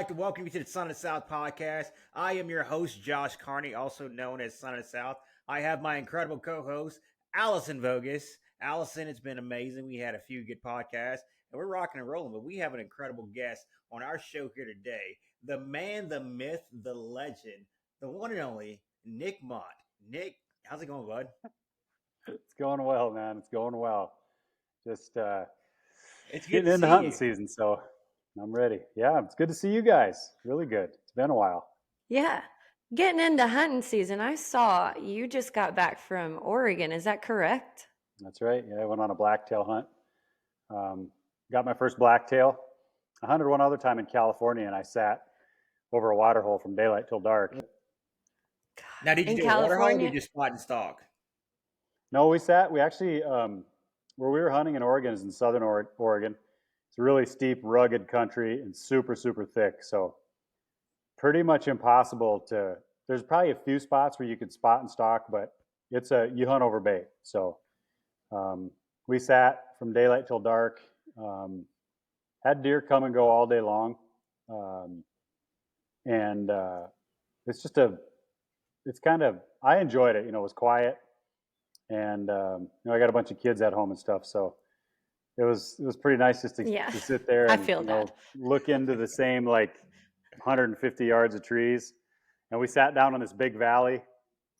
like to welcome you to the Son of the South podcast. I am your host, Josh Carney, also known as Son of the South. I have my incredible co-host, Allison Voges. Allison, it's been amazing. We had a few good podcasts, and we're rocking and rolling, but we have an incredible guest on our show here today. The man, the myth, the legend, the one and only Nick Mundt. Nick, how's it going, bud? It's going well, man. It's going well. Just It's good getting to into see hunting you. season, so I'm ready. Yeah, it's good to see you guys. Really good. It's been a while. Yeah. Getting into hunting season, I saw you just got back from Oregon. Is that correct? That's right. Yeah, I went on a blacktail hunt. Got my first blacktail. I hunted one other time in California, and I sat over a water hole from daylight till dark. Now, did you In do a water hole or California? did you just spot and stalk? No, we actually, where we were hunting in Oregon is in southern Oregon. It's really steep, rugged country and super, super thick. So pretty much impossible to, there's probably a few spots where you could spot and stalk, but you hunt over bait. So we sat from daylight till dark, had deer come and go all day long. I enjoyed it. It was quiet. And I got a bunch of kids at home and stuff, so it was pretty nice just to sit there I and feel that. look into the same 150 yards of trees. And we sat down on this big valley.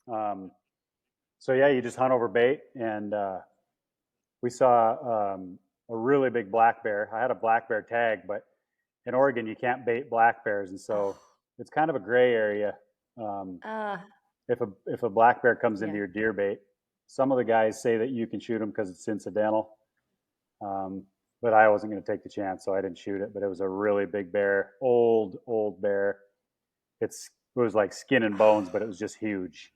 So yeah, you just hunt over bait, and we saw a really big black bear. I had a black bear tag, but in Oregon you can't bait black bears, and so it's kind of a gray area. If a black bear comes into your deer bait. Some of the guys say that you can shoot them because it's incidental, but I wasn't going to take the chance, so I didn't shoot it. But it was a really big bear, old bear. It was like skin and bones, but it was just huge.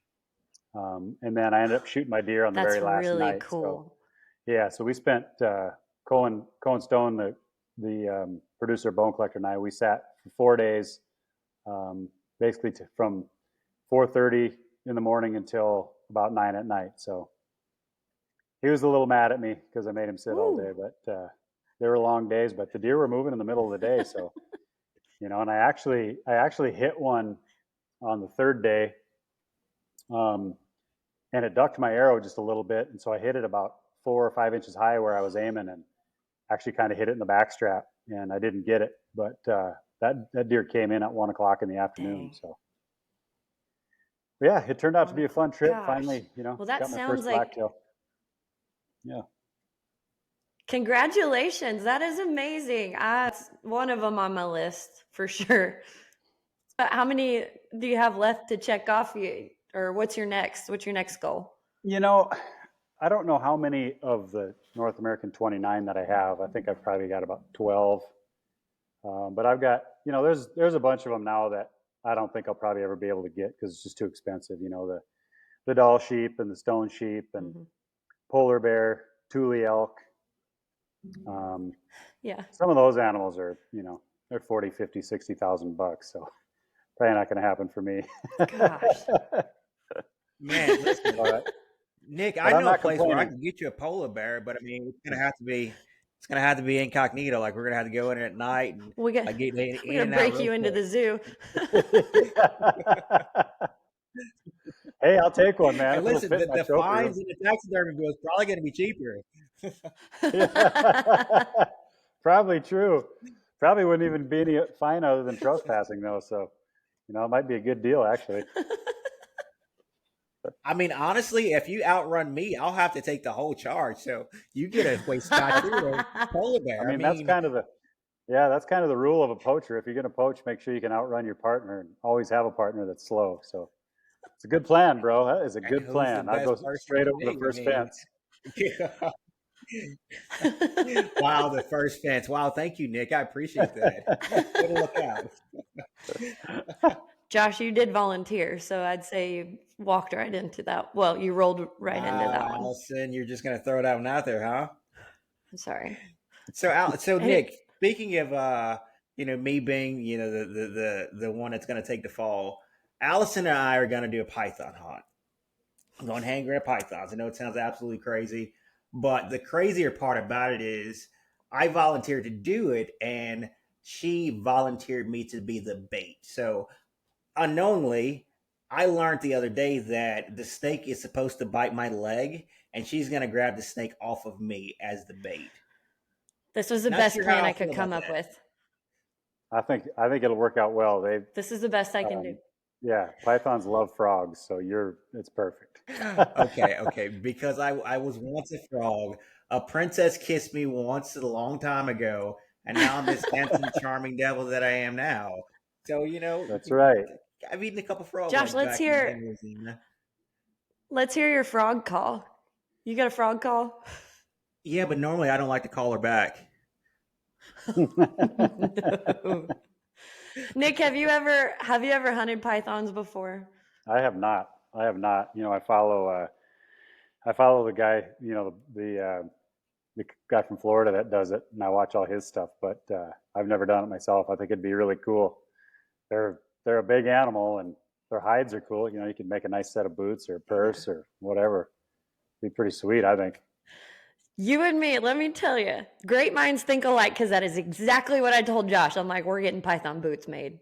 And then I ended up shooting my deer on the very last really night. Cool. So, yeah, so we spent Cohen Stone, the producer of Bone Collector, and I. We sat for 4 days, basically from 4:30 in the morning until about 9 at night. So he was a little mad at me because I made him sit all day, but they were long days, but the deer were moving in the middle of the day. So, and I actually hit one on the third day, and it ducked my arrow just a little bit. And so I hit it about 4 or 5 inches high where I was aiming, and actually kind of hit it in the backstrap, and I didn't get it. But that deer came in at 1 o'clock in the afternoon. Dang. So yeah, it turned out to be a fun trip. Gosh. Finally, Well, that got my sounds first like blacktail. Yeah. Congratulations. That is amazing. That's one of them on my list for sure. But how many do you have left to check off? Or what's your next goal? I don't know how many of the North American 29 that I have. I think I've probably got about 12. But I've got, there's a bunch of them now that I don't think I'll probably ever be able to get because it's just too expensive. The doll sheep and the stone sheep and polar bear, Thule elk. Some of those animals are, they're 40, 50, 60,000 bucks. So probably not going to happen for me. Gosh. Man, listen, Nick, I know a place where I can get you a polar bear, but I mean, it's gonna have to be incognito. Like we're gonna have to go in at night and we're gonna break you into the zoo. Hey, I'll take one, man. And listen, the fines and the taxidermy bill is probably going to be cheaper. Probably true. Probably wouldn't even be any fine other than trespassing, though. So, it might be a good deal, actually. I mean, honestly, if you outrun me, I'll have to take the whole charge. So you get a way scot-free polar bear. I mean, that's kind of the rule of a poacher. If you're going to poach, make sure you can outrun your partner and always have a partner that's slow. So it's a good plan, bro. That is a good plan. I'll go straight over the first fence. Wow, the first fence. Wow, thank you, Nick. I appreciate that. Good look out. Josh, you did volunteer, so I'd say you walked right into that. Well, you rolled right into that one. Allison, you're just going to throw that one out there, huh? I'm sorry. So Nick, speaking of me being the one that's going to take the fall, Allison and I are going to do a python hunt. I'm going to hang grab pythons. I know it sounds absolutely crazy, but the crazier part about it is I volunteered to do it, and she volunteered me to be the bait. So unknowingly, I learned the other day that the snake is supposed to bite my leg, and she's going to grab the snake off of me as the bait. This was the Not best sure how plan I I feel could come about up that. with. I think it'll work out well. This is the best I can do. Yeah, pythons love frogs, so it's perfect. Okay. Because I was once a frog. A princess kissed me once a long time ago, and now I'm this handsome, charming devil that I am now. So That's right. I've eaten a couple frog Josh, legs back in Louisiana. let's hear your frog call. You got a frog call? Yeah, but normally I don't like to call her back. No. Nick, have you ever hunted pythons before? I have not. I have not. I follow the guy, the guy from Florida that does it, and I watch all his stuff. But I've never done it myself. I think it'd be really cool. They're a big animal, and their hides are cool. You can make a nice set of boots or a purse or whatever. Be pretty sweet, I think. You and me, let me tell you, great minds think alike, because that is exactly what I told Josh. I'm like, we're getting python boots made.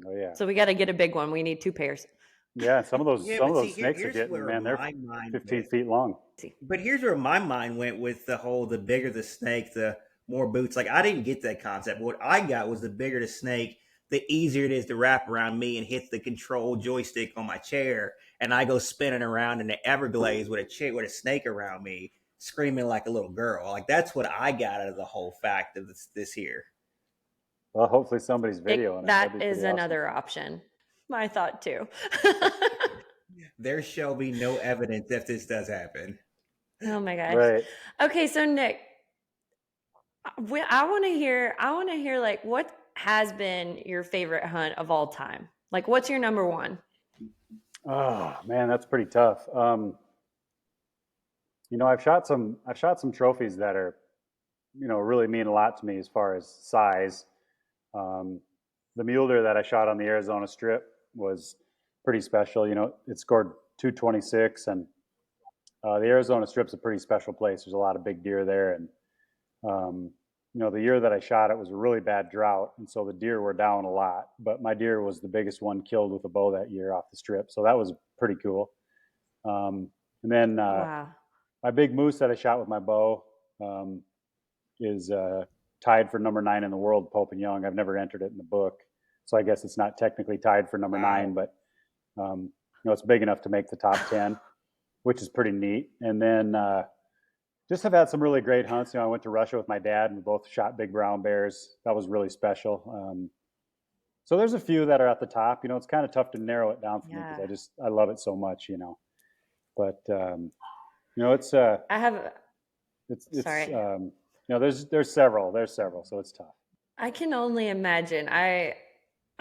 Oh yeah. So we got to get a big one. We need 2 pairs. Yeah, some of those Yeah, some of but see, those snakes are here's getting, where man, they're my mind 15 went. feet long. But here's where my mind went with the bigger the snake, the more boots. Like I didn't get that concept. What I got was the bigger the snake, the easier it is to wrap around me and hit the control joystick on my chair, and I go spinning around in the Everglades with a snake around me, screaming like a little girl. Like that's what I got out of the whole fact of this here. Well, hopefully somebody's videoing it. That'd That be is pretty awesome. another option. My thought too. There shall be no evidence if this does happen. Oh my gosh. Right. Okay, so Nick, I want to hear like what has been your favorite hunt of all time? Like what's your number one? Oh man, that's pretty tough. I've shot some trophies that are, really mean a lot to me as far as size. The mule deer that I shot on the Arizona Strip was pretty special. It scored 226, and the Arizona Strip's a pretty special place. There's a lot of big deer there, and the year that I shot it was a really bad drought, and so the deer were down a lot. But my deer was the biggest one killed with a bow that year off the Strip, so that was pretty cool. And then Wow. my big moose that I shot with my bow is tied for number 9 in the world, Pope and Young. I've never entered it in the book, so I guess it's not technically tied for number 9, but it's big enough to make the top 10, which is pretty neat. And then just have had some really great hunts. I went to Russia with my dad, and we both shot big brown bears. That was really special. So there's a few that are at the top. It's kind of tough to narrow it down for me because I love it so much. But it's I have it's sorry. there's several, so it's tough. I can only imagine. I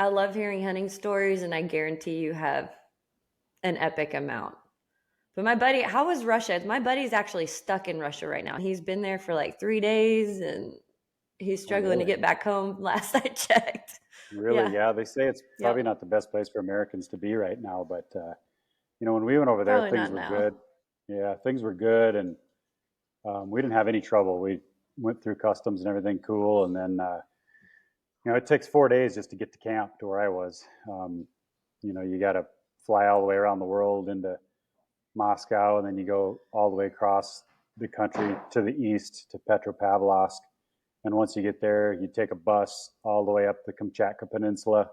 love hearing hunting stories, and I guarantee you have an epic amount. But my buddy, how was Russia? My buddy's actually stuck in Russia right now. He's been there for like 3 days, and he's struggling to get back home last I checked. Really? Yeah. They say it's probably not the best place for Americans to be right now, but when we went over there, Probably things not were now. good. Yeah, things were good, and we didn't have any trouble. We went through customs and everything cool, and then it takes 4 days just to get to camp to where I was. You got to fly all the way around the world into Moscow, and then you go all the way across the country to the east to Petropavlovsk. And once you get there, you take a bus all the way up the Kamchatka Peninsula.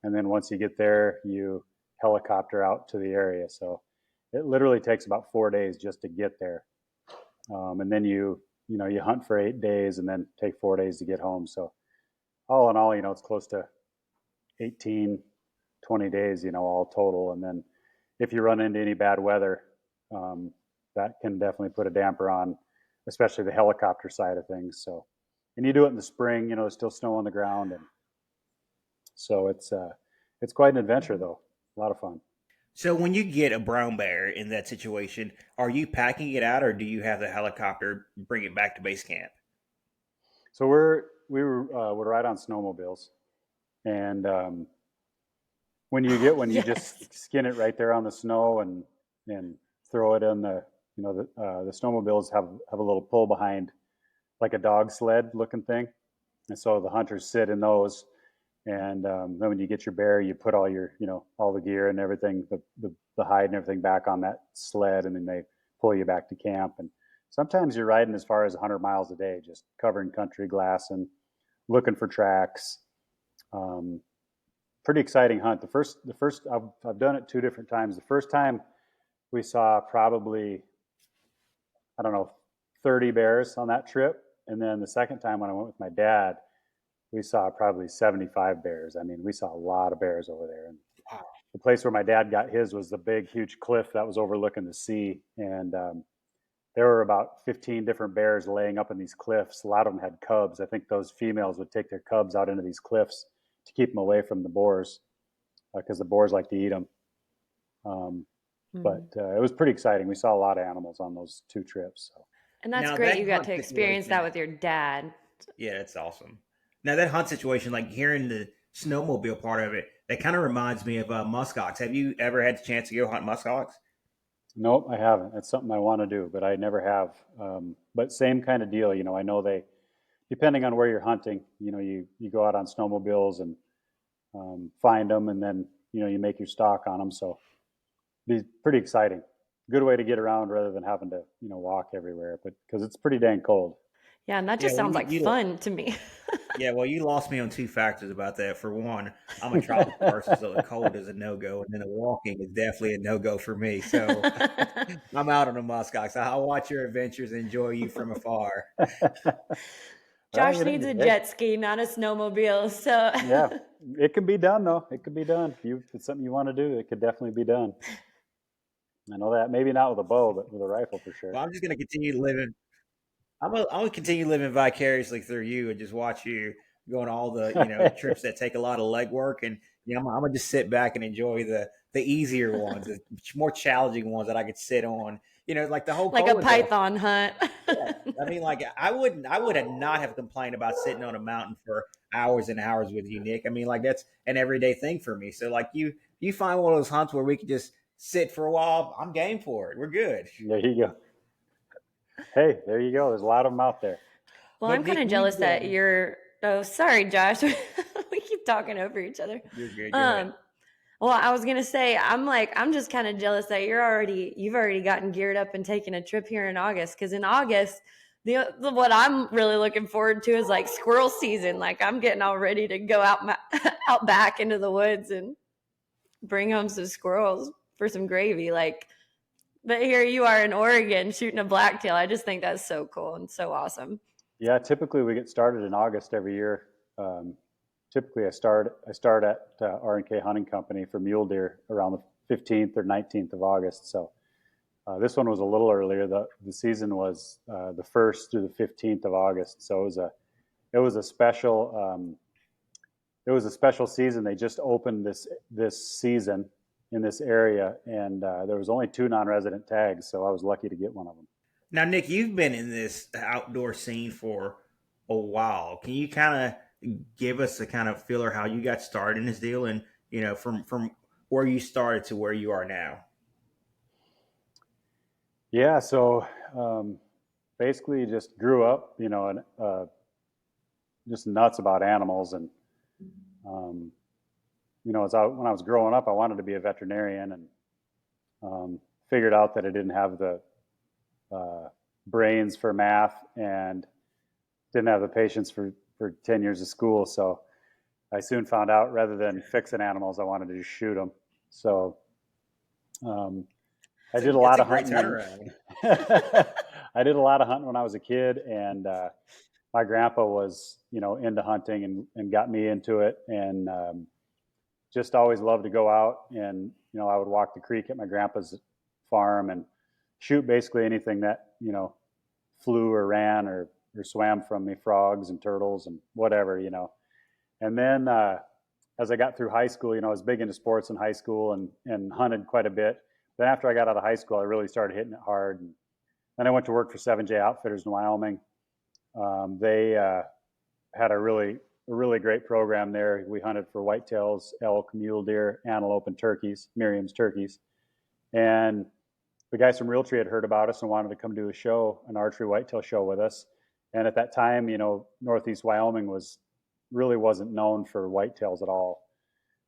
And then once you get there, you helicopter out to the area. So it literally takes about 4 days just to get there. And then you hunt for 8 days and then take 4 days to get home. So all in all, it's close to 18, 20 days, all total. And then if you run into any bad weather, that can definitely put a damper on, especially the helicopter side of things. So, and you do it in the spring, there's still snow on the ground, and so it's quite an adventure, though. A lot of fun. So when you get a brown bear in that situation, are you packing it out, or do you have the helicopter bring it back to base camp? So we would ride on snowmobiles, and when you just skin it right there on the snow and throw it in the the snowmobiles have a little pull behind, like a dog sled looking thing, And so the hunters sit in those. And then when you get your bear, you put all your, all the gear and everything, the hide and everything back on that sled, and then they pull you back to camp. And sometimes you're riding as far as 100 miles a day, just covering country, glassing, looking for tracks. Pretty exciting hunt. The first I've done it 2 different times. The first time we saw probably, 30 bears on that trip. And then the second time when I went with my dad, we saw probably 75 bears. I mean, we saw a lot of bears over there. And Wow. the place where my dad got his was the big, huge cliff that was overlooking the sea. And there were about 15 different bears laying up in these cliffs. A lot of them had cubs. I think those females would take their cubs out into these cliffs to keep them away from the boars, because the boars like to eat them. But it was pretty exciting. We saw a lot of animals on those 2 trips. So. And that's Now, great. that You got hunt to experience situation- that with your dad. Yeah, that's awesome. Now that hunt situation, like hearing the snowmobile part of it, that kind of reminds me of muskox. Have you ever had the chance to go hunt muskox? Nope, I haven't. It's something I want to do, but I never have. But same kind of deal. I know they, depending on where you're hunting, you go out on snowmobiles and find them, and then, you make your stock on them. So it'd be pretty exciting. Good way to get around rather than having to, walk everywhere, but because it's pretty dang cold. Yeah, and that just Yeah, well, sounds like you- fun to me. Yeah, well, you lost me on 2 factors about that. For one, I'm a tropical person, so the cold is a no-go, and then the walking is definitely a no-go for me. So I'm out on the muskox. I'll watch your adventures and enjoy you from afar. Josh Well, needs a jet ski, not a snowmobile. So Yeah, it can be done though. It could be done. If it's something you want to do, it could definitely be done. I know that. Maybe not with a bow, but with a rifle for sure. Well, I'm just going to continue living. I'm gonna continue living vicariously through you and just watch you go on all the trips that take a lot of legwork, and I'm gonna just sit back and enjoy the easier ones, the more challenging ones that I could sit on. Like the whole like a Poland thing. python hunt. Yeah. I mean, like I would have not have complained about sitting on a mountain for hours and hours with you, Nick. I mean, like that's an everyday thing for me. So like you find one of those hunts where we could just sit for a while, I'm game for it. We're good. There you go. Hey, there you go. There's a lot of them out there. Well, But I'm kind Nick, of jealous we've that been- you're. Oh, sorry, Josh. We keep talking over each other. You're good. Go ahead. Well, I was gonna say, I'm just kind of jealous that you've already gotten geared up and taken a trip here in August. Because in August, what I'm really looking forward to is like squirrel season. Like I'm getting all ready to go out back into the woods and bring home some squirrels for some gravy. But here you are in Oregon shooting a blacktail. I just think that's so cool and so awesome. Yeah, typically we get started in August every year. Typically I start at R&K Hunting Company for mule deer around the 15th or 19th of August. So this one was a little earlier. The season was the 1st through the 15th of August. So it was a special season. They just opened this season in this area, and there was only 2 non-resident tags, so I was lucky to get one of them. Now, Nick, you've been in this outdoor scene for a while. Can you kind of give us a kind of feeler how you got started in this deal, and from where you started to where you are now? Yeah, so basically just grew up, and just nuts about animals, and when I was growing up, I wanted to be a veterinarian, and figured out that I didn't have the brains for math and didn't have the patience for 10 years of school. So I soon found out rather than fixing animals, I wanted to just shoot them. So I did a lot of hunting. I did a lot of hunting when I was a kid, and my grandpa was, into hunting and got me into it, and just always loved to go out, and I would walk the creek at my grandpa's farm and shoot basically anything that flew or ran or swam from me, frogs and turtles and whatever, And then as I got through high school, I was big into sports in high school and hunted quite a bit. Then after I got out of high school, I really started hitting it hard. And then I went to work for 7J Outfitters in Wyoming. They had a really great program there. We hunted for whitetails, elk, mule deer, antelope, and turkeys, Miriam's turkeys. And the guys from Realtree had heard about us and wanted to come do a show, an archery whitetail show with us. And at that time, Northeast Wyoming wasn't known for whitetails at all.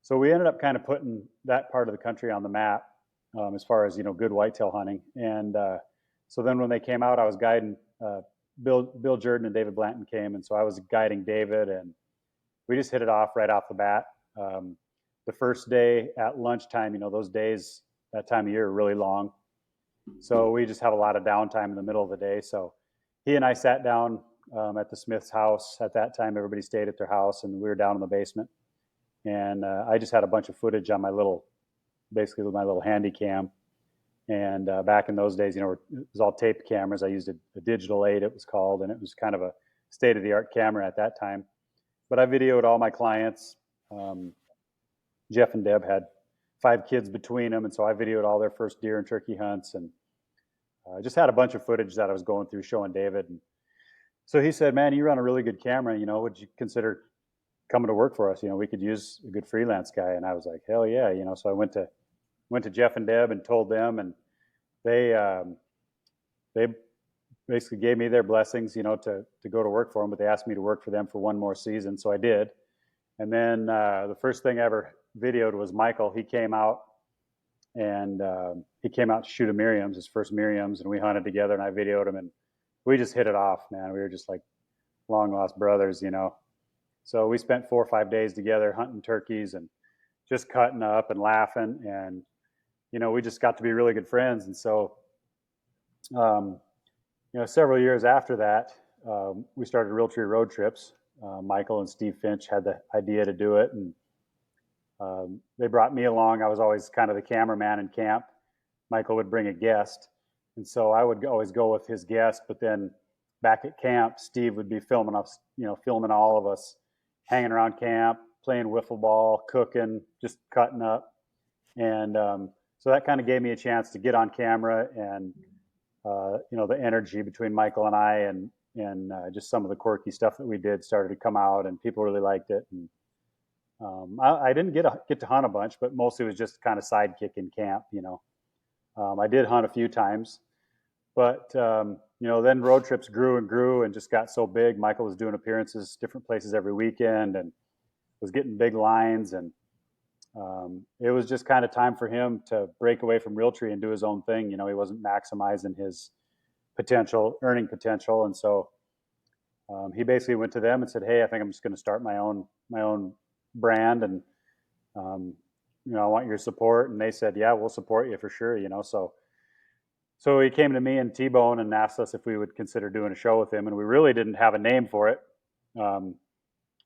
So we ended up kind of putting that part of the country on the map, as far as, good whitetail hunting. And so then when they came out, I was guiding, Bill Jordan and David Blanton came. And so I was guiding David, and we just hit it off right off the bat. The first day at lunchtime, those days, that time of year are really long. So we just have a lot of downtime in the middle of the day. So he and I sat down at the Smith's house. At that time, everybody stayed at their house, and we were down in the basement. And I just had a bunch of footage on my little handy cam. And back in those days, it was all taped cameras. I used a Digital 8, it was called, and it was kind of a state-of-the-art camera at that time. But I videoed all my clients. Jeff and Deb had 5 kids between them, and so I videoed all their first deer and turkey hunts, and I just had a bunch of footage that I was going through showing David. And so he said, "Man, you run a really good camera. Would you consider coming to work for us? We could use a good freelance guy." And I was like, "Hell yeah!" So I went to Jeff and Deb and told them, and they basically gave me their blessings, to go to work for them. But they asked me to work for them for one more season, so I did. And then the first thing I ever videoed was Michael. He came out, and he came out to shoot a Merriam's, his first Merriam's, and we hunted together, and I videoed him, and we just hit it off, man. We were just like long lost brothers, So we spent 4 or 5 days together hunting turkeys and just cutting up and laughing, and we just got to be really good friends. And so several years after that, we started Realtree road trips. Michael and Steve Finch had the idea to do it, and they brought me along. I was always kind of the cameraman in camp. Michael would bring a guest, and so I would always go with his guest. But then back at camp, Steve would be filming us, filming all of us hanging around camp, playing wiffle ball, cooking, just cutting up. And so that kind of gave me a chance to get on camera, and the energy between Michael and I, and just some of the quirky stuff that we did started to come out, and people really liked it. And I didn't get to hunt a bunch, but mostly it was just kind of sidekick in camp. I did hunt a few times, but then road trips grew and grew and just got so big. Michael was doing appearances different places every weekend and was getting big lines, and it was just kind of time for him to break away from Realtree and do his own thing. He wasn't maximizing his earning potential, and so he basically went to them and said, "Hey, I think I'm just going to start my own brand, and I want your support." And they said, "Yeah, we'll support you for sure." So he came to me and T-Bone and asked us if we would consider doing a show with him, and we really didn't have a name for it.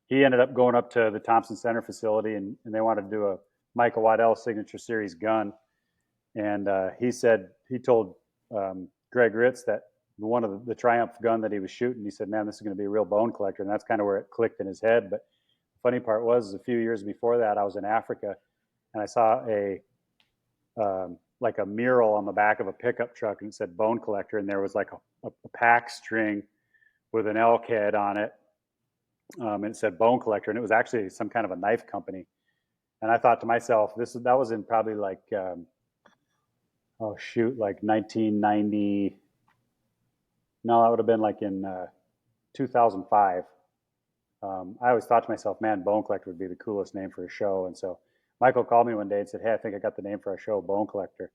He ended up going up to the Thompson Center facility, and they wanted to do a Michael Waddell Signature Series gun. And he told Greg Ritz that one of the Triumph gun that he was shooting, he said, "Man, this is going to be a real bone collector." And that's kind of where it clicked in his head. But the funny part was, a few years before that, I was in Africa, and I saw like a mural on the back of a pickup truck, and it said "bone collector," and there was like a pack string with an elk head on it, and it said "bone collector," and it was actually some kind of a knife company. And I thought to myself, that was in probably like like 1990. No, that would have been like in 2005. I always thought to myself, man, Bone Collector would be the coolest name for a show. And so Michael called me one day and said, "Hey, I think I got the name for our show, Bone Collector."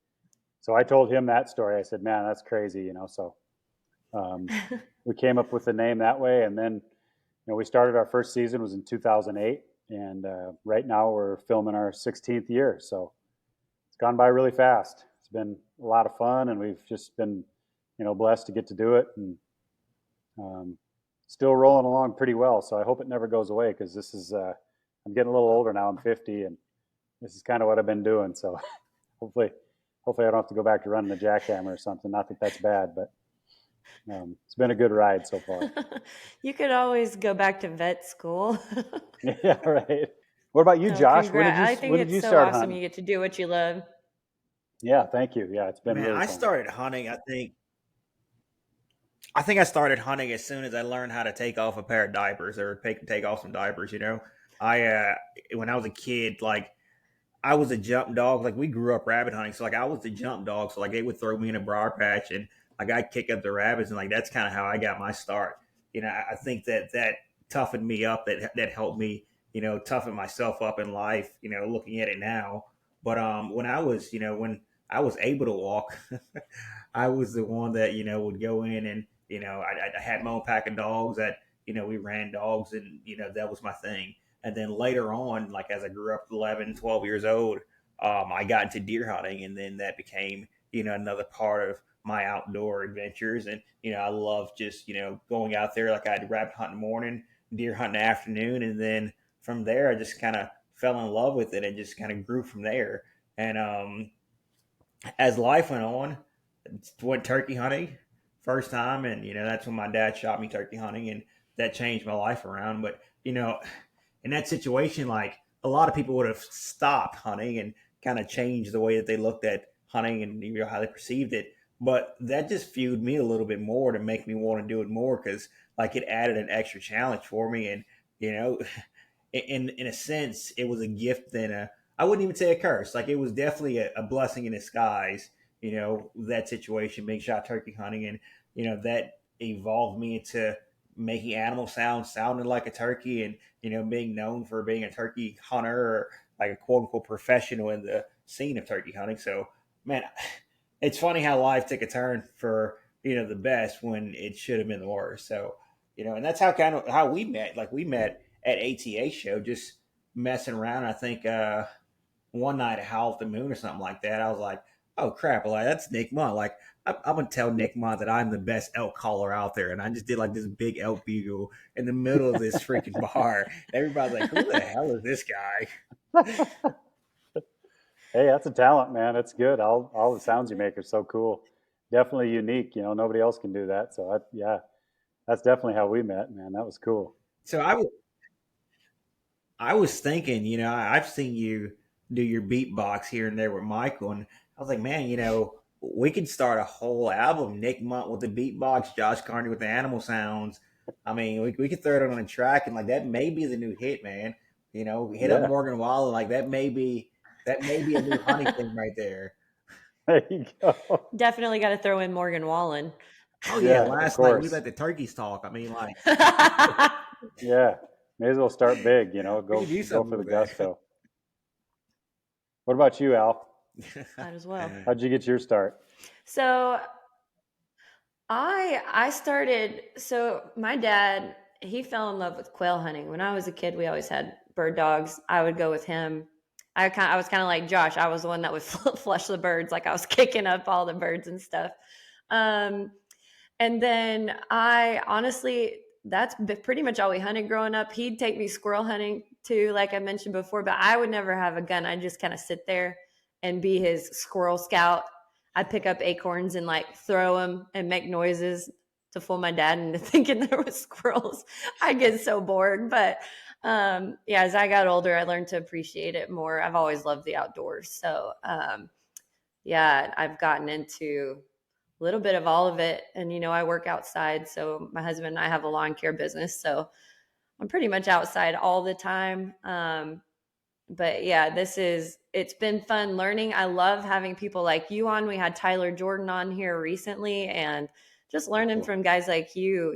So I told him that story. I said, "Man, that's crazy," So we came up with the name that way. And then, we started our first season was in 2008. And right now we're filming our 16th year. So it's gone by really fast. It's been a lot of fun, and we've just been, blessed to get to do it, and still rolling along pretty well. So I hope it never goes away, because this is, I'm getting a little older now. I'm 50, and this is kind of what I've been doing. So hopefully I don't have to go back to running the jackhammer or something. Not that that's bad, but it's been a good ride so far. You could always go back to vet school. Yeah, right. What about you, Josh? I think it's so start awesome hunting? you get to do what you love. Yeah, thank you. Yeah, it's been Man, really fun. I started hunting, I think I started hunting as soon as I learned how to take off a pair of diapers, or take off some diapers. I when I was a kid, like, I was a jump dog. Like, we grew up rabbit hunting, so like I was the jump dog. So like they would throw me in a briar patch, and like I'd kick up the rabbits, and like that's kind of how I got my start. I think that toughened me up. That helped me, toughen myself up in life. Looking at it now, but when I was, when I was able to walk, I was the one that would go in and I had my own pack of dogs that we ran dogs and that was my thing. And then later on, like as I grew up 11, 12 years old, I got into deer hunting, and then that became another part of my outdoor adventures. And I love just going out there. Like I'd rabbit hunt in the morning, deer hunt in the afternoon, and then from there I just kind of fell in love with it and just kind of grew from there. And as life went on, went turkey hunting first time, and that's when my dad shot me turkey hunting, and that changed my life around. But in that situation, like a lot of people would have stopped hunting and kind of changed the way that they looked at hunting and how they perceived it. But that just fueled me a little bit more to make me want to do it more, because like it added an extra challenge for me. And in a sense, it was a gift and I wouldn't even say a curse. Like it was definitely a blessing in disguise. That situation, being shot turkey hunting, and that evolved me into making animal sounds sounding like a turkey, and being known for being a turkey hunter, or like a quote unquote professional in the scene of turkey hunting. So man, it's funny how life took a turn for the best when it should have been the worst. So and that's how kind of how we met. Like we met at ATA show, just messing around. I think one night at Howl at the Moon or something like that. I was like, oh crap, like that's Nick Mundt. Like I'm gonna tell Nick Mundt that I'm the best elk caller out there, and I just did like this big elk bugle in the middle of this freaking bar. Everybody's like, who the hell is this guy? Hey, that's a talent, man. It's good. All the sounds you make are so cool. Definitely unique. Nobody else can do that. So yeah, that's definitely how we met, man. That was cool. So I was thinking, I've seen you do your beatbox here and there with Michael, and I was like, man, we could start a whole album. Nick Mundt with the beatbox, Josh Carney with the animal sounds. I mean, we could throw it on a track, and like that may be the new hit, man. Hit up Morgan Wallen, like that may be a new hunting thing right there. There you go. Definitely got to throw in Morgan Wallen. Oh yeah, last night we let the turkeys talk. I mean, like, yeah, may as well start big. Go for the gusto. What about you, Al? Might as well. How'd you get your start? So I started. So my dad, he fell in love with quail hunting. When I was a kid, we always had bird dogs. I would go with him. I was kind of like Josh. I was the one that would flush the birds, like I was kicking up all the birds and stuff. And then I honestly, that's pretty much all we hunted growing up. He'd take me squirrel hunting too, like I mentioned before, but I would never have a gun. I'd just kind of sit there and be his squirrel scout. I'd pick up acorns and like throw them and make noises to fool my dad into thinking there was squirrels. I get so bored, but yeah, as I got older, I learned to appreciate it more. I've always loved the outdoors. So yeah, I've gotten into a little bit of all of it. And, I work outside. So my husband and I have a lawn care business. So I'm pretty much outside all the time. But yeah, it's been fun learning. I love having people like you on. We had Tyler Jordan on here recently, and just learning from guys like you,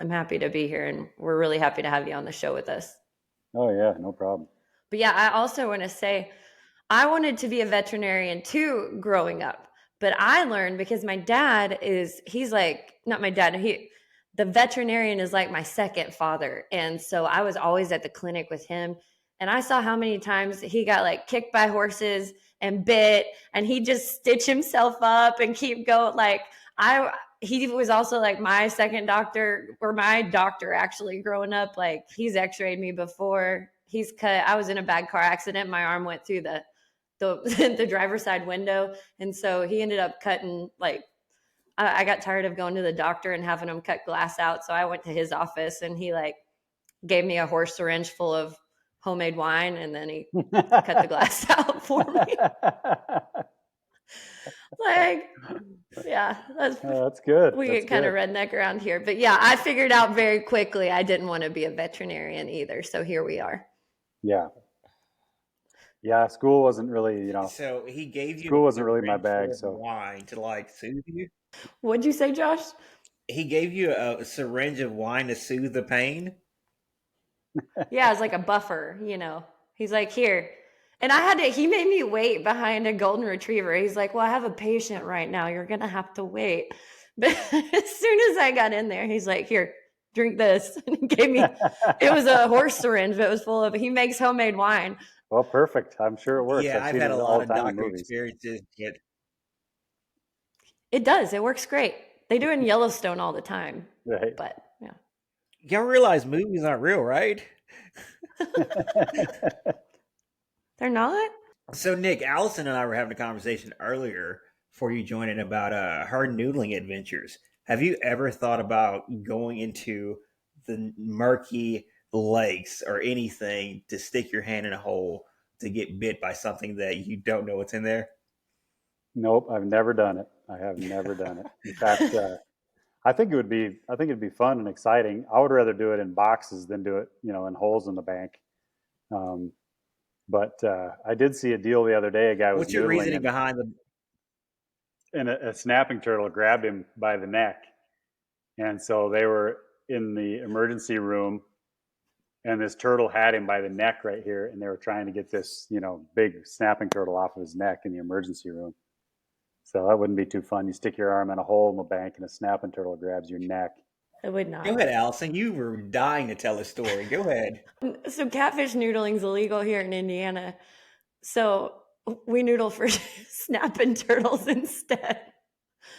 I'm happy to be here, and we're really happy to have you on the show with us. Oh yeah, no problem. But yeah, I also want to say, I wanted to be a veterinarian too growing up, but I learned because my dad he's like, not my dad, the veterinarian is like my second father. And so I was always at the clinic with him, and I saw how many times he got like kicked by horses and bit, and he just stitch himself up and keep going. Like he was also like my second doctor, or my doctor actually growing up. Like he's x-rayed me before. He's cut. I was in a bad car accident. My arm went through the driver's side window. And so he ended up cutting, like, I got tired of going to the doctor and having him cut glass out. So I went to his office, and he like gave me a horse syringe full of homemade wine, and then he cut the glass out for me. Like, yeah, that's good. We get kind of redneck around here, but yeah, I figured out very quickly I didn't want to be a veterinarian either. So here we are. Yeah. Yeah, school wasn't really, So he gave you school a wasn't really my syringe bag. full of So wine to like soothe you. What'd you say, Josh? He gave you a syringe of wine to soothe the pain. Yeah, it's like a buffer, He's like, here. And he made me wait behind a golden retriever. He's like, well, I have a patient right now. You're going to have to wait. But as soon as I got in there, he's like, here, drink this. And he gave me, it was a horse syringe, but it was full of, he makes homemade wine. well, perfect. I'm sure it works. Yeah, I've I've seen had a it all lot the of time in doctor movies. experiences. It does. It works great. They do it in Yellowstone all the time. Right. But yeah. You don't realize movies aren't real, right? They're not? So, Nick, Allison and I were having a conversation earlier before you joined in about her noodling adventures. Have you ever thought about going into the murky lakes or anything to stick your hand in a hole to get bit by something that you don't know what's in there? Nope, I've never done it. I have never done it. In fact, I think it'd be fun and exciting. I would rather do it in boxes than do it, in holes in the bank. Um, but I did see a deal the other day. A guy was What's your noodling, reasoning behind the? and a snapping turtle grabbed him by the neck. And so they were in the emergency room, and this turtle had him by the neck right here, and they were trying to get this, big snapping turtle off of his neck in the emergency room. So that wouldn't be too fun. You stick your arm in a hole in the bank, and a snapping turtle grabs your neck. It would not. Go ahead, Allison. You were dying to tell a story. Go ahead. So catfish noodling is illegal here in Indiana. So we noodle for snapping turtles instead.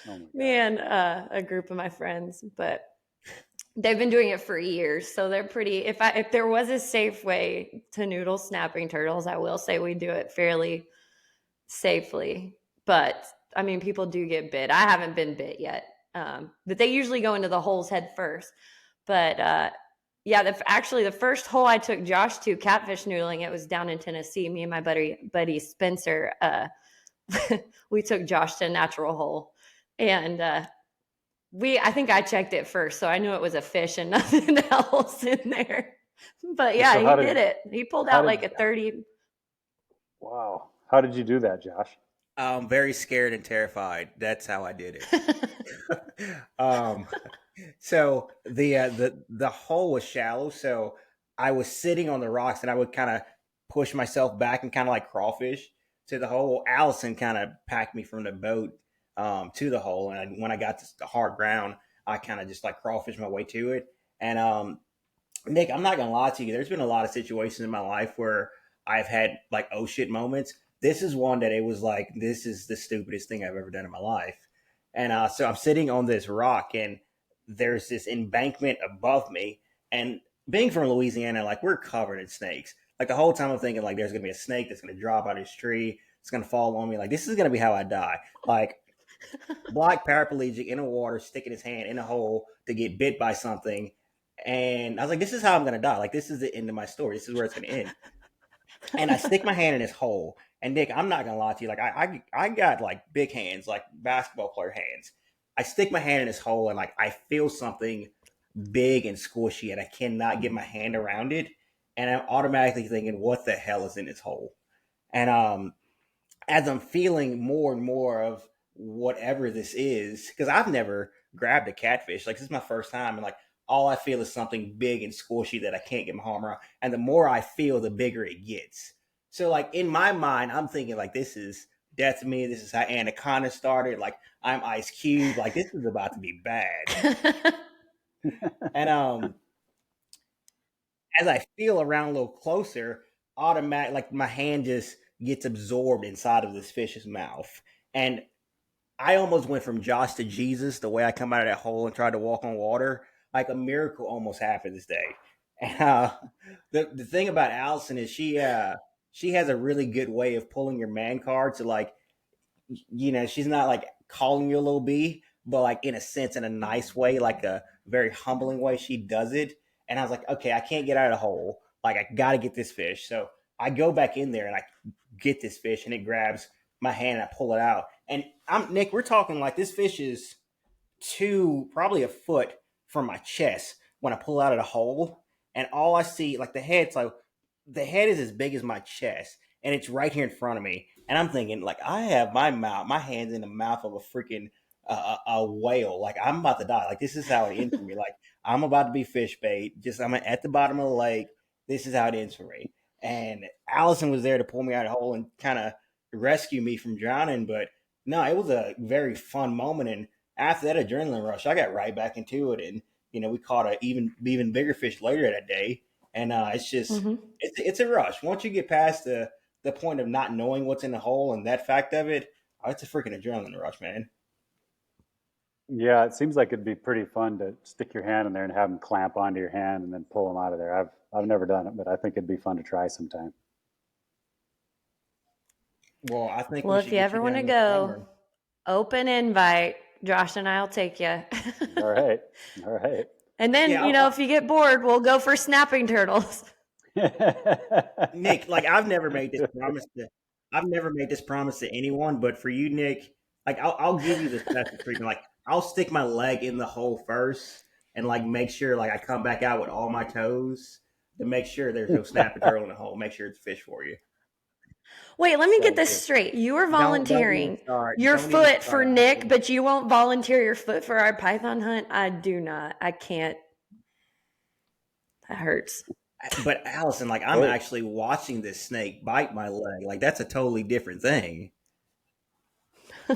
Oh my God. Me and a group of my friends, but they've been doing it for years, so they're pretty. If there was a safe way to noodle snapping turtles, I will say we do it fairly safely. But I mean, people do get bit. I haven't been bit yet, but they usually go into the holes head first. But yeah, actually the first hole I took Josh to catfish noodling, it was down in Tennessee. Me and my buddy Spencer, we took Josh to a natural hole, and I think I checked it first, so I knew it was a fish and nothing else in there. But yeah, So he did it. He pulled out like a 30. Wow. How did you do that, Josh? I'm very scared and terrified. That's how I did it. So the hole was shallow, so I was sitting on the rocks, and I would kind of push myself back and kind of like crawfish to the hole. Allison kind of packed me from the boat to the hole, and when I got to the hard ground, I kind of just like crawfish my way to it. And Nick, I'm not gonna lie to you. There's been a lot of situations in my life where I've had like oh shit moments. This is one that it was like, this is the stupidest thing I've ever done in my life. And so I'm sitting on this rock, and there's this embankment above me. And being from Louisiana, like we're covered in snakes. Like the whole time I'm thinking like there's gonna be a snake that's gonna drop out of this tree. It's gonna fall on me. Like this is gonna be how I die. Like black paraplegic in the water, sticking his hand in a hole to get bit by something. And I was like, this is how I'm gonna die. Like this is the end of my story. This is where it's gonna end. And I stick my hand in this hole. And Nick, I'm not gonna lie to you. Like I got like big hands, like basketball player hands. I stick my hand in this hole, and like I feel something big and squishy, and I cannot get my hand around it. And I'm automatically thinking, what the hell is in this hole? And as I'm feeling more and more of whatever this is, because I've never grabbed a catfish. Like this is my first time, and like all I feel is something big and squishy that I can't get my arm around. And the more I feel, the bigger it gets. So like in my mind, I'm thinking like this is death to me. This is how Anaconda started. Like I'm Ice Cube. Like this is about to be bad. And as I feel around a little closer, automatic like my hand just gets absorbed inside of this fish's mouth. And I almost went from Josh to Jesus the way I come out of that hole and tried to walk on water. Like a miracle almost happened this day. And the thing about Allison is she has a really good way of pulling your man card. So like, she's not like calling you a little B, but like in a sense, in a nice way, like a very humbling way, she does it. And I was like, okay, I can't get out of the hole. Like I got to get this fish. So I go back in there and I get this fish, and it grabs my hand and I pull it out. And Nick, we're talking like this fish is probably a foot from my chest when I pull out of the hole. And all I see, like the head is as big as my chest. and it's right here in front of me. And I'm thinking, like, I have my hands in the mouth of a freaking a whale. Like, I'm about to die. Like, this is how it ends for me. Like, I'm about to be fish bait. Just I'm at the bottom of the lake. This is how it ends for me. And Allison was there to pull me out of the hole and kind of rescue me from drowning. But no, it was a very fun moment. And after that adrenaline rush, I got right back into it. And we caught a even bigger fish later that day. And it's just Mm-hmm. it's a rush. Once you get past the point of not knowing what's in the hole and that fact of it, it's a freaking adrenaline rush, man. Yeah, it seems like it'd be pretty fun to stick your hand in there and have them clamp onto your hand and then pull them out of there. I've never done it, but I think it'd be fun to try sometime. Well, I think Well, we if should you get you ever want down to this go, summer. open invite. Josh and I'll take you. All right, all right. And then, Yeah, if you get bored, we'll go for snapping turtles. Nick, like I've never made this promise to anyone, but for you, Nick, like I'll give you the special treatment. Like I'll stick my leg in the hole first and like make sure like I come back out with all my toes to make sure there's no snapping turtle in the hole. Make sure it's fish for you. Wait, let me get So this just straight. You are don't even volunteering start. your Don't even foot for start. Nick, but you won't volunteer your foot for our python hunt? I do not. I can't. That hurts. But Allison, like I'm Hey. actually watching this snake bite my leg. Like that's a totally different thing.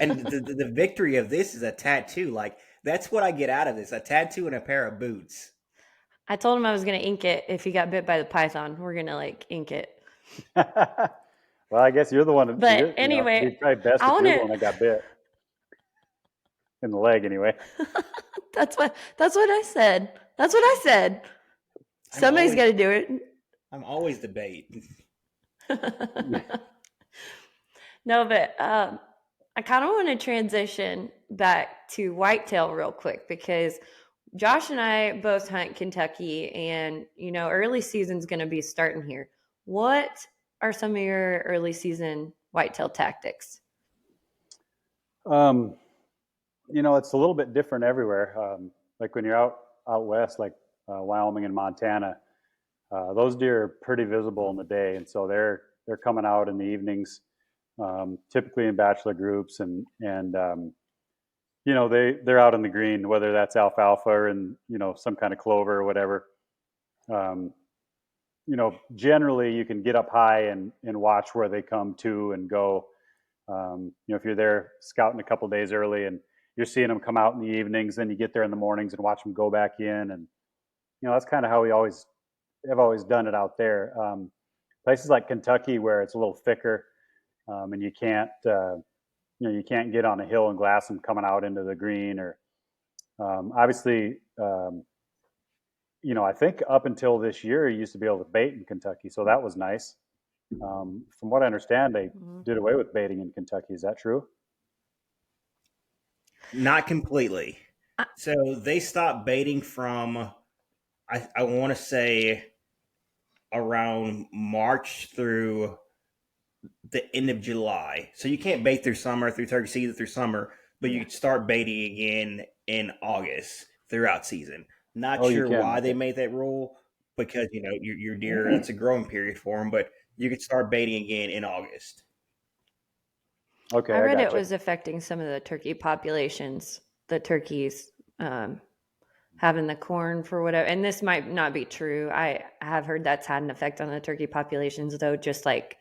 And the victory of this is a tattoo. Like that's what I get out of this: a tattoo and a pair of boots. I told him I was going to ink it if he got bit by the python. We're going to like ink it. Well, I guess you're the one. But It'd be anyway, probably best I if want you're the to. one that got bit in the leg, anyway. That's what I said. That's what I said. Somebody's got to do it. I'm always the bait. No, but I kind of want to transition back to whitetail real quick because Josh and I both hunt Kentucky, and early season's going to be starting here. What are some of your early season whitetail tactics? It's a little bit different everywhere. Like when you're out west, like Wyoming and Montana, those deer are pretty visible in the day, and so they're coming out in the evenings, typically in bachelor groups, and they're out in the green, whether that's alfalfa or in some kind of clover or whatever. Um, generally you can get up high and watch where they come to and go. If you're there scouting a couple days early and you're seeing them come out in the evenings, then you get there in the mornings and watch them go back in, and that's kind of how we have always done it out there. Places like Kentucky where it's a little thicker, and you can't get on a hill and glass them coming out into the green, or obviously, I think up until this year you used to be able to bait in Kentucky, so that was nice. From what I understand, they did away with baiting in Kentucky. Is that true? Not completely. So they stopped baiting from I want to say around March through the end of July. So you can't bait through summer, through turkey season, through summer, but you can start baiting again in August throughout season. Not Oh, you sure can. why they Okay. made that rule because your deer it's a growing period for them, but you can start baiting again in August. Okay, I I read it gotcha. was affecting some of the turkey populations, the turkeys having the corn for whatever. And this might not be true. I have heard that's had an effect on the turkey populations, though, just like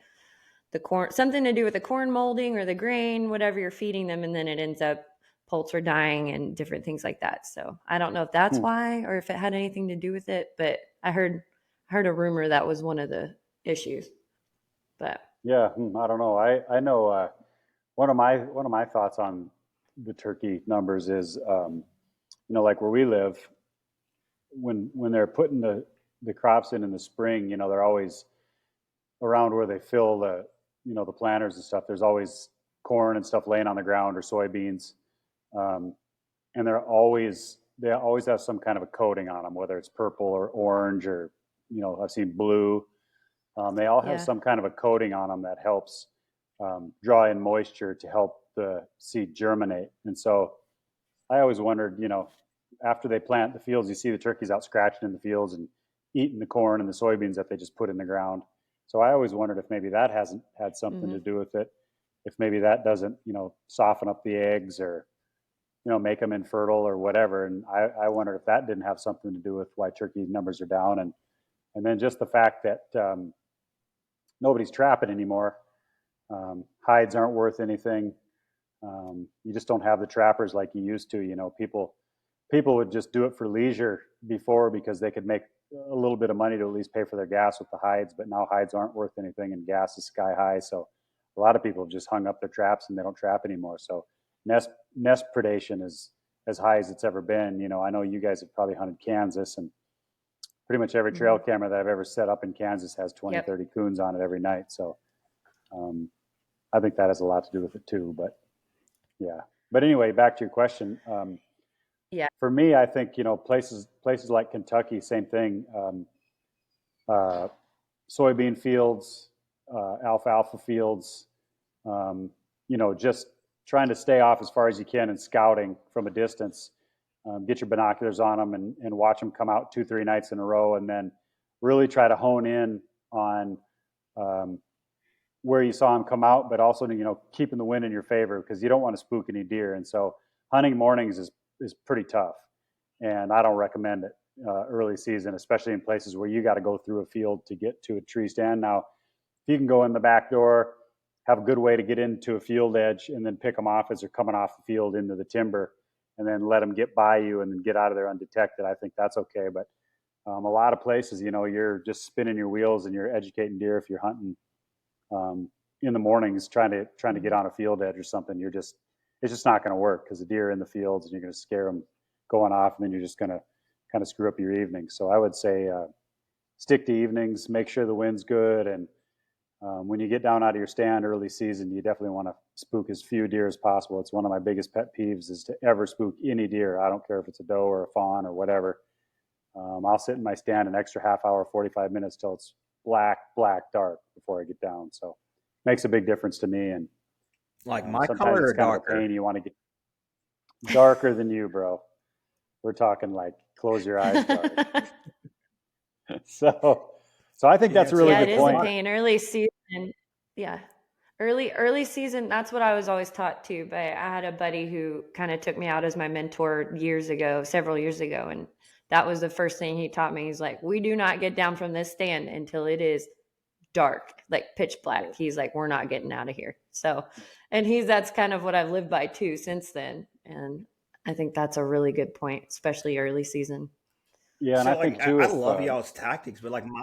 the corn, something to do with the corn molding or the grain, whatever you're feeding them. And then it ends up poults are dying and different things like that. So I don't know if that's Hmm. why or if it had anything to do with it, but I heard a rumor that was one of the issues. But Yeah, I don't know. I know one of my thoughts on the turkey numbers is like where we live, when they're putting the crops in the spring, they're always around where they fill the planters and stuff. There's always corn and stuff laying on the ground or soybeans, um, and they always have some kind of a coating on them, whether it's purple or orange or I've seen blue. They all have yeah, some kind of a coating on them that helps draw in moisture to help the seed germinate. And so I always wondered, after they plant the fields, you see the turkeys out scratching in the fields and eating the corn and the soybeans that they just put in the ground. So I always wondered if maybe that hasn't had something to do with it. If maybe that doesn't, soften up the eggs or, make them infertile or whatever. And I wondered if that didn't have something to do with why turkey numbers are down. And then just the fact that nobody's trapping anymore. Hides aren't worth anything. You just don't have the trappers like you used to. People would just do it for leisure before because they could make a little bit of money to at least pay for their gas with the hides. But now hides aren't worth anything and gas is sky high. So a lot of people have just hung up their traps and they don't trap anymore. So nest predation is as high as it's ever been. I know you guys have probably hunted Kansas, and pretty much every trail camera that I've ever set up in Kansas has 20, 30 coons on it every night. So I think that has a lot to do with it too. But yeah. But anyway, back to your question. For me, I think, places like Kentucky, same thing. Soybean fields, alfalfa fields, just trying to stay off as far as you can and scouting from a distance. Get your binoculars on them and watch them come out 2-3 nights in a row, and then really try to hone in on where you saw them come out, but also, keeping the wind in your favor, because you don't want to spook any deer. And so hunting mornings is pretty tough, and I don't recommend it early season, especially in places where you got to go through a field to get to a tree stand. Now, if you can go in the back door, have a good way to get into a field edge, and then pick them off as they're coming off the field into the timber, and then let them get by you and then get out of there undetected, I think that's okay. But a lot of places, you're just spinning your wheels and you're educating deer if you're hunting in the mornings, trying to get on a field edge or something. It's just not going to work, because the deer are in the fields and you're going to scare them going off, and then you're just going to kind of screw up your evening. So I would say stick to evenings, make sure the wind's good, and when you get down out of your stand early season, you definitely want to spook as few deer as possible. It's one of my biggest pet peeves is to ever spook any deer. I don't care if it's a doe or a fawn or whatever. I'll sit in my stand an extra half hour, 45 minutes till it's black dark before I get down. So it makes a big difference to me. And like my color or darker? You want to get darker than you, bro. We're talking like close your eyes dark. So I think that's a really good point. It is a pain. Early season, early season. That's what I was always taught too. But I had a buddy who kind of took me out as my mentor several years ago, and that was the first thing he taught me. He's like, "We do not get down from this stand until it is dark, like pitch black." He's like, "We're not getting out of here." So, and that's kind of what I've lived by too since then. And I think that's a really good point, especially early season. Yeah, and so I think too, I love y'all's tactics, but like my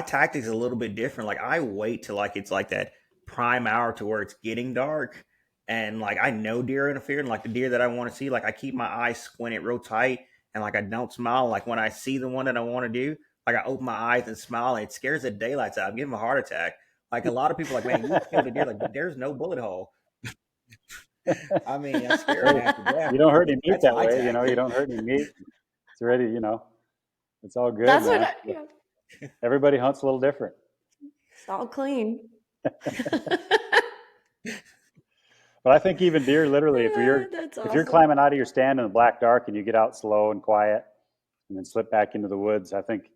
tactics are a little bit different. Like I wait till like it's like that prime hour to where it's getting dark, and like I know deer interfere, and like the deer that I want to see, like I keep my eyes squinted real tight, and like I don't smile. Like when I see the one that I want to do, like I open my eyes and smile, and it scares the daylights out. I'm giving a heart attack. Like a lot of people, like, man, you killed a deer, like, but there's no bullet hole. I mean, that's scary. You don't hurt any meat that way, you don't hurt any meat. It's already, it's all good. That's man. Everybody hunts a little different. It's all clean. But I think even deer, literally, if you're climbing out of your stand in the black dark and you get out slow and quiet and then slip back into the woods, I think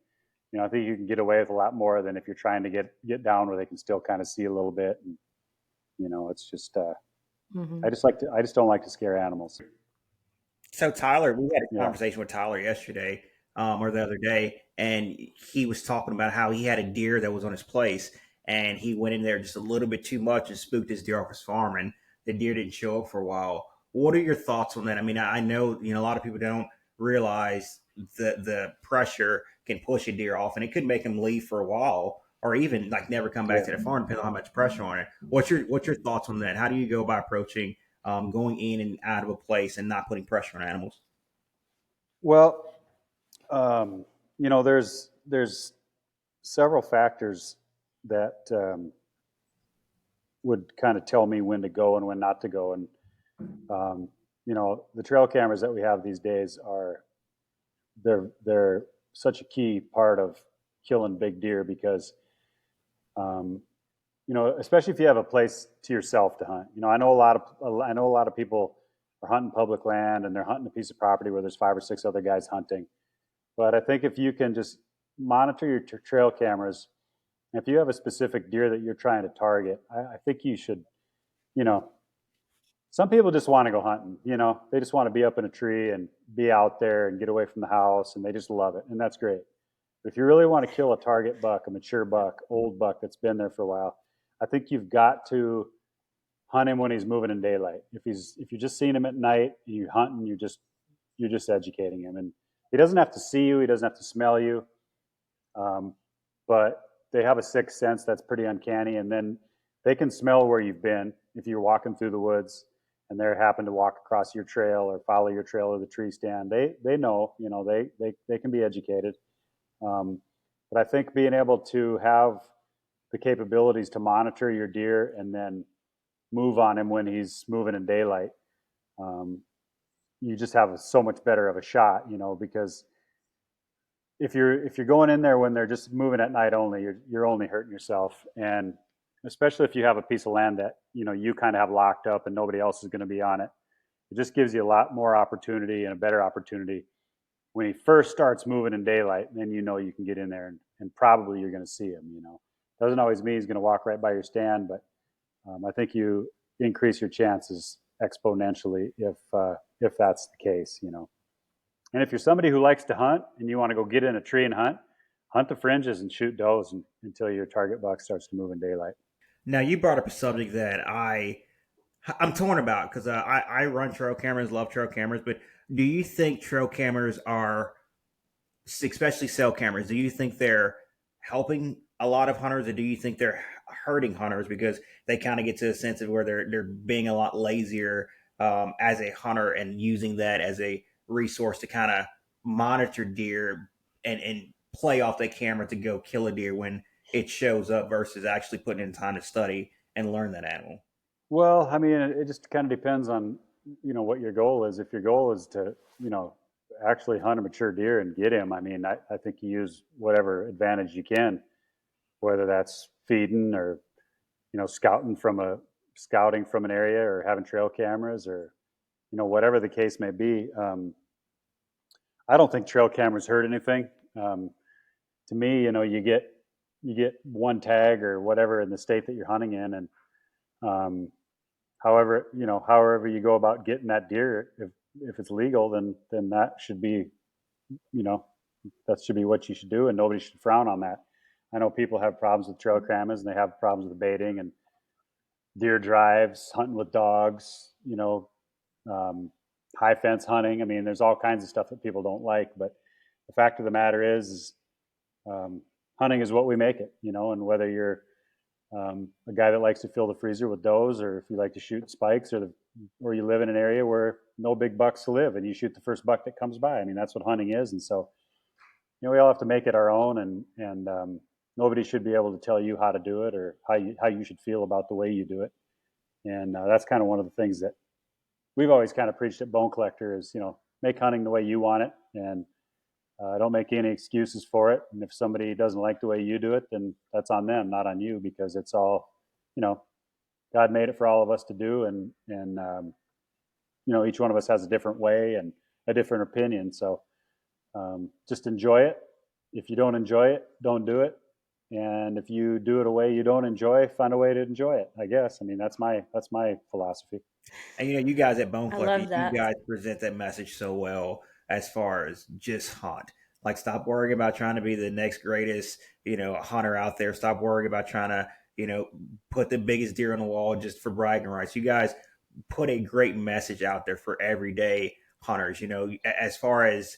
you can get away with a lot more than if you're trying to get down where they can still kind of see a little bit. And, it's just, I just don't like to scare animals. So Tyler, we had a conversation with Tyler yesterday or the other day, and he was talking about how he had a deer that was on his place, and he went in there just a little bit too much and spooked his deer off his farm, and the deer didn't show up for a while. What are your thoughts on that? I mean, I know, a lot of people don't realize the pressure can push a deer off, and it could make him leave for a while, or even like never come back to the farm, depending on how much pressure on it. What's your thoughts on that? How do you go about approaching going in and out of a place and not putting pressure on animals? Well, there's several factors that would kind of tell me when to go and when not to go. And, the trail cameras that we have these days they're such a key part of killing big deer because, especially if you have a place to yourself to hunt. I know a lot of people are hunting public land and they're hunting a piece of property where there's 5 or 6 other guys hunting. But I think if you can just monitor your trail cameras If you have a specific deer that you're trying to target, I think you should, some people just want to go hunting, they just want to be up in a tree and be out there and get away from the house, and they just love it. And that's great. But if you really want to kill a target buck, a mature buck, old buck that's been there for a while, I think you've got to hunt him when he's moving in daylight. If you're just seeing him at night and you hunt and you're just educating him. And he doesn't have to see you, he doesn't have to smell you. But they have a sixth sense that's pretty uncanny, and then they can smell where you've been. If you're walking through the woods and they happen to walk across your trail or follow your trail or the tree stand, they know, they can be educated. But I think being able to have the capabilities to monitor your deer and then move on him when he's moving in daylight, you just have so much better of a shot, because if you're going in there when they're just moving at night only, you're only hurting yourself. And especially if you have a piece of land that you kind of have locked up and nobody else is going to be on it, it just gives you a lot more opportunity and a better opportunity when he first starts moving in daylight. Then you can get in there and probably you're going to see him. Doesn't always mean he's going to walk right by your stand, but I think you increase your chances exponentially if that's the case. And if you're somebody who likes to hunt and you want to go get in a tree and hunt the fringes and shoot does until your target buck starts to move in daylight. Now, you brought up a subject that I'm torn about, because I run trail cameras, love trail cameras, but do you think trail cameras are, especially cell cameras, do you think they're helping a lot of hunters, or do you think they're hurting hunters because they kind of get to a sense of where they're being a lot lazier as a hunter and using that as a resource to kind of monitor deer and play off the camera to go kill a deer when it shows up, versus actually putting in time to study and learn that animal? Well, I mean, it just kind of depends on, what your goal is. If your goal is to, actually hunt a mature deer and get him, I mean, I think you use whatever advantage you can, whether that's feeding or, scouting from an area or having trail cameras or, whatever the case may be. I don't think trail cameras hurt anything. To me, you get one tag or whatever in the state that you're hunting in, and however you go about getting that deer, if it's legal, then that should be, that should be what you should do, and nobody should frown on that. I know people have problems with trail cameras, and they have problems with baiting and deer drives, hunting with dogs, high fence hunting. I mean, there's all kinds of stuff that people don't like, but the fact of the matter is hunting is what we make it, and whether you're a guy that likes to fill the freezer with does, or if you like to shoot spikes, or you live in an area where no big bucks live and you shoot the first buck that comes by. I mean, that's what hunting is. And so, we all have to make it our own, and nobody should be able to tell you how to do it or how you should feel about the way you do it. And that's kind of one of the things that we've always kind of preached at Bone Collector is, make hunting the way you want it, and don't make any excuses for it. And if somebody doesn't like the way you do it, then that's on them, not on you, because it's all, God made it for all of us to do. And each one of us has a different way and a different opinion. So just enjoy it. If you don't enjoy it, don't do it. And if you do it a way you don't enjoy, find a way to enjoy it, I guess. I mean, that's my philosophy. And you guys at Bone I Collector, love that. you guys present that message so well, as far as just hunt. Like, stop worrying about trying to be the next greatest, hunter out there. Stop worrying about trying to, put the biggest deer on the wall just for bragging rights. You guys put a great message out there for everyday hunters, as far as,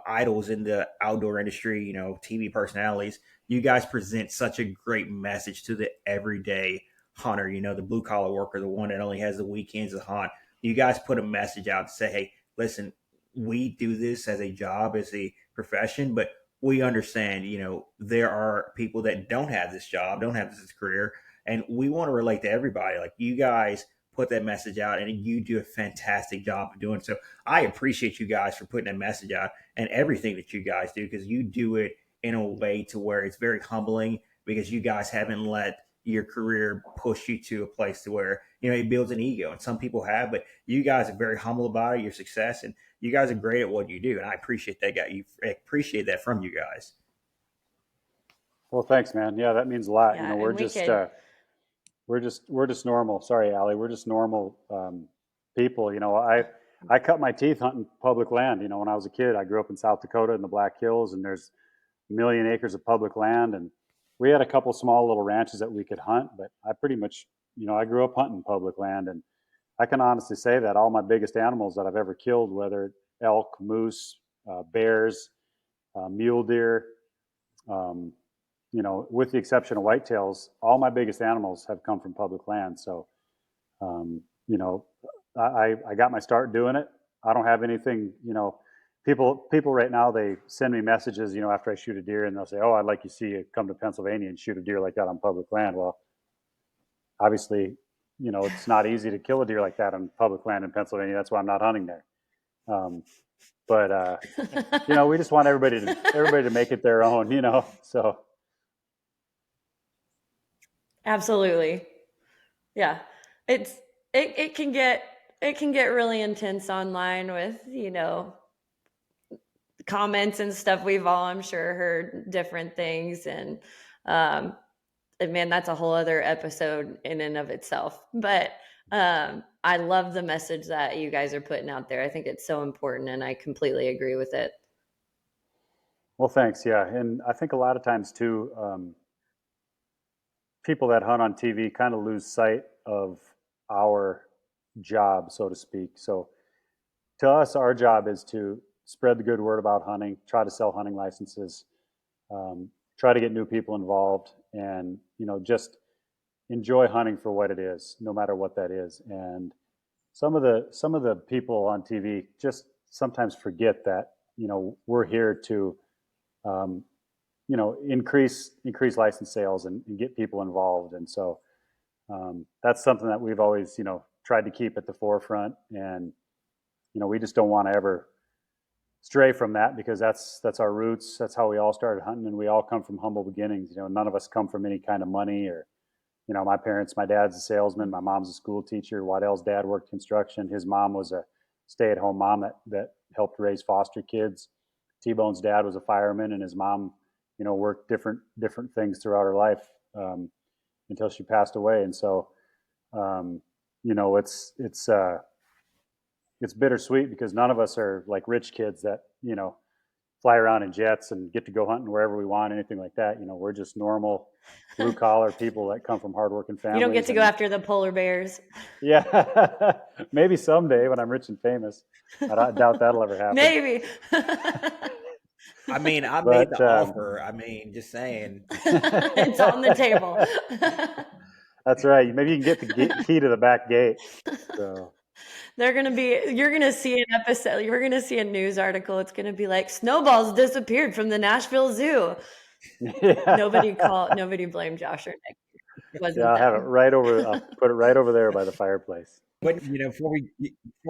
idols in the outdoor industry, TV personalities. You guys present such a great message to the everyday hunter, the blue collar worker, the one that only has the weekends to hunt. You guys put a message out to say, hey, listen, we do this as a job, as a profession, but we understand, there are people that don't have this job, don't have this career, and we want to relate to everybody. Like, you guys put that message out, and you do a fantastic job of doing so. I appreciate you guys for putting that message out and everything that you guys do, because you do it in a way to where it's very humbling, because you guys haven't let your career push you to a place to where, it builds an ego. And some people have, but you guys are very humble about it, your success, and you guys are great at what you do. And I appreciate that, guy. You appreciate that from you guys. Well, thanks, man. Yeah, that means a lot. Yeah, We're and we just could. we're just normal. Sorry, Allie. We're just normal people. I cut my teeth hunting public land. When I was a kid, I grew up in South Dakota in the Black Hills, and there's a million acres of public land, and we had a couple small little ranches that we could hunt. But I pretty much, I grew up hunting public land, and I can honestly say that all my biggest animals that I've ever killed, whether elk, moose, bears, mule deer, um, with the exception of whitetails, all my biggest animals have come from public land. So, um, you know, I got my start doing it. I don't have anything, people right now, they send me messages, after I shoot a deer, and they'll say, "Oh, I'd like to see you come to Pennsylvania and shoot a deer like that on public land." Well, obviously, it's not easy to kill a deer like that on public land in Pennsylvania. That's why I'm not hunting there. But we just want everybody to make it their own, so. Absolutely. Yeah. It's it can get really intense online with, comments and stuff. We've all, I'm sure, heard different things, and man, that's a whole other episode in and of itself. But I love the message that you guys are putting out there. I think it's so important, and I completely agree with it. Well, thanks. Yeah. And I think a lot of times too, people that hunt on TV kind of lose sight of our job, so to speak. So to us, our job is to spread the good word about hunting, try to sell hunting licenses, try to get new people involved, and, just enjoy hunting for what it is, no matter what that is. And some of the people on TV just sometimes forget that, we're here to, increase license sales and get people involved. And so that's something that we've always, tried to keep at the forefront. And, we just don't want to ever stray from that, because that's our roots. That's how we all started hunting, and we all come from humble beginnings. None of us come from any kind of money or, my dad's a salesman, my mom's a school teacher. Waddell's dad worked construction. His mom was a stay-at-home mom that helped raise foster kids. T-Bone's dad was a fireman, and his mom, worked different things throughout her life until she passed away. And so, it's bittersweet, because none of us are like rich kids that, fly around in jets and get to go hunting wherever we want, anything like that. We're just normal blue collar people that come from hardworking families. You don't get to go after the polar bears. Yeah, maybe someday when I'm rich and famous. I doubt that'll ever happen. Maybe. I mean, I made the offer. I mean, just saying. It's on the table. That's right. Maybe you can get the key to the back gate. So. You're going to see an episode, you're going to see a news article. It's going to be like, snowballs disappeared from the Nashville Zoo. Yeah. Nobody blame Josh or Nick. I'll have it right over, I'll put it right over there by the fireplace. But, before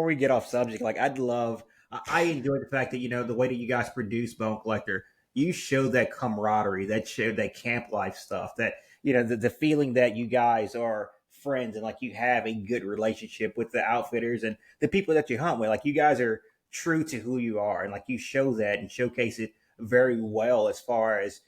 we get off subject, like I enjoyed the fact that, the way that you guys produce Bone Collector, you showed that camaraderie, that showed that camp life stuff, that, the feeling that you guys are friends and like you have a good relationship with the outfitters and the people that you hunt with. Like, you guys are true to who you are, and like you show that and showcase it very well, as far as,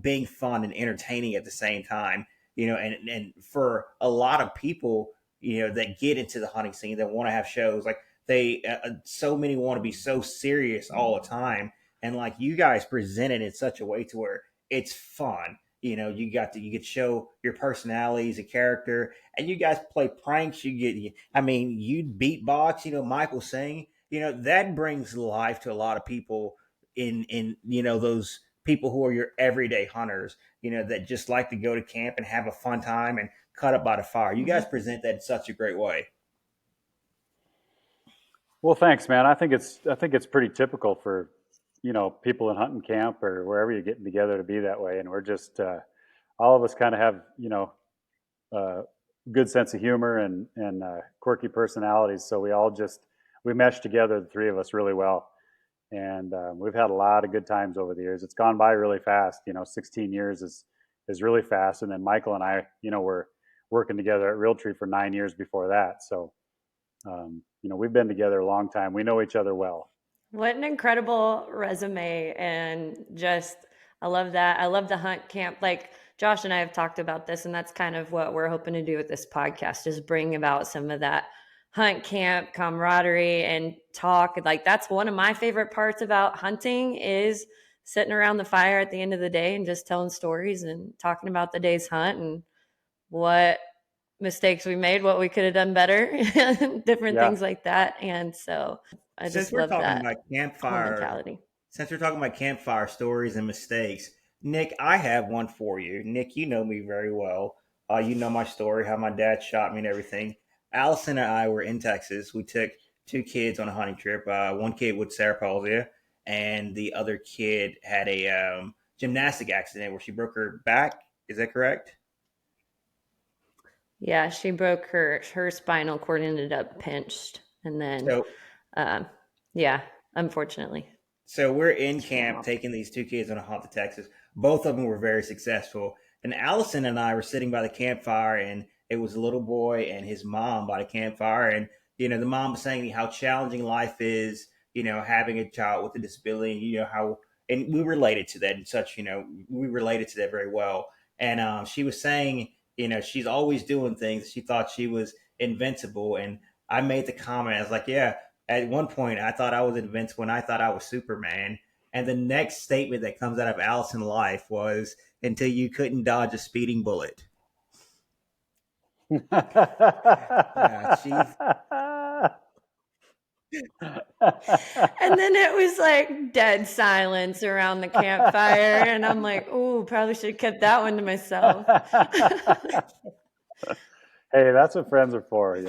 being fun and entertaining at the same time. And for a lot of people, that get into the hunting scene, that want to have shows, like they so many want to be so serious all the time, and like you guys present it in such a way to where it's fun. You could show your personalities, a character, and you guys play pranks. You beatbox, Michael sing, that brings life to a lot of people in those people who are your everyday hunters, that just like to go to camp and have a fun time and cut up by the fire. You guys present that in such a great way. Well, thanks, man. I think it's pretty typical for, people in hunting camp or wherever you're getting together to be that way. And we're just, all of us kind of have, good sense of humor and quirky personalities. So we mesh together, the three of us, really well. And we've had a lot of good times over the years. It's gone by really fast. 16 years is really fast. And then Michael and I, were working together at Realtree for 9 years before that. So, we've been together a long time. We know each other well. What an incredible resume, and just I love that. I love the hunt camp. Like Josh and I have talked about this, and that's kind of what we're hoping to do with this podcast, is bring about some of that hunt camp camaraderie and talk. Like that's one of my favorite parts about hunting, is sitting around the fire at the end of the day and just telling stories and talking about the day's hunt and what mistakes we made, what we could have done better, different things like that. And so I Since just we're love talking that about whole campfire, mentality. since we're talking about campfire stories and mistakes, Nick, I have one for you. Nick, you know me very well. You know my story, how my dad shot me and everything. Allison and I were in Texas. We took two kids on a hunting trip. One kid with cerebral palsy, and the other kid had a gymnastic accident where she broke her back. Is that correct? Yeah, she broke her spinal cord, ended up pinched, and then So, yeah, unfortunately. so we're in camp taking these two kids on a hunt to Texas. Both of them were very successful. And Allison and I were sitting by the campfire, and it was a little boy and his mom by the campfire. And, the mom was saying how challenging life is, having a child with a disability, and we related to that and such, we related to that very well. And she was saying, she's always doing things. She thought she was invincible. And I made the comment, I was like, yeah, at one point I thought I was invincible and I thought I was Superman. And the next statement that comes out of Allison's life was, until you couldn't dodge a speeding bullet. Yeah, she's... And then it was like dead silence around the campfire. And I'm like, oh, probably should have kept that one to myself. Hey, that's what friends are for,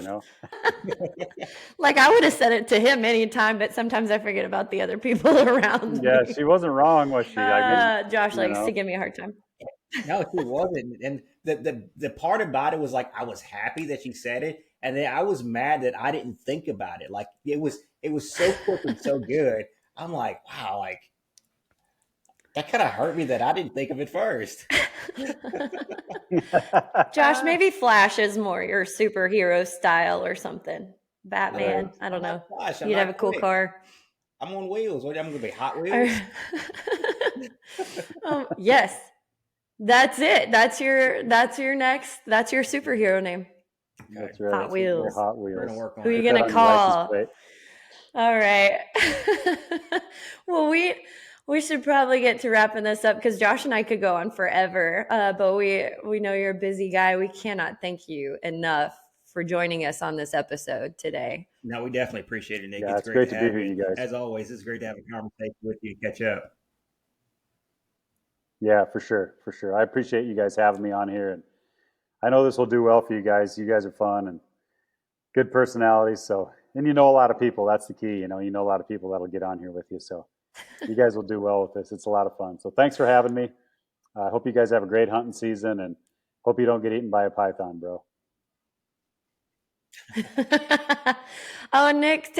Like I would have said it to him anytime, but sometimes I forget about the other people around Yeah, me. she wasn't wrong, was she? Josh likes to give me a hard time. No, she wasn't. And the part about it was like, I was happy that she said it. And then I was mad that I didn't think about it. Like it was so quick and so good. I'm like, wow, like that kind of hurt me that I didn't think of it first. Josh, maybe Flash is more your superhero style or something. Batman, I don't know. Flash, you'd have a cool car. I'm on wheels. What, I'm going to be Hot Wheels? Yes, that's it. That's your superhero name. That's right. Hot Wheels. Hot Wheels. Who are you going to call? All right. Well, we should probably get to wrapping this up because Josh and I could go on forever. But we know you're a busy guy. We cannot thank you enough for joining us on this episode today. No, we definitely appreciate it, Nick. Yeah, it's great to be with you guys. As always, it's great to have a conversation with you and catch up. Yeah, for sure. For sure. I appreciate you guys having me on here. And I know this will do well for you guys. You guys are fun and good personalities. So, and you know a lot of people. That's the key. You know a lot of people that'll get on here with you. So you guys will do well with this. It's a lot of fun. So thanks for having me. I hope you guys have a great hunting season and hope you don't get eaten by a python, bro. Oh, Nick,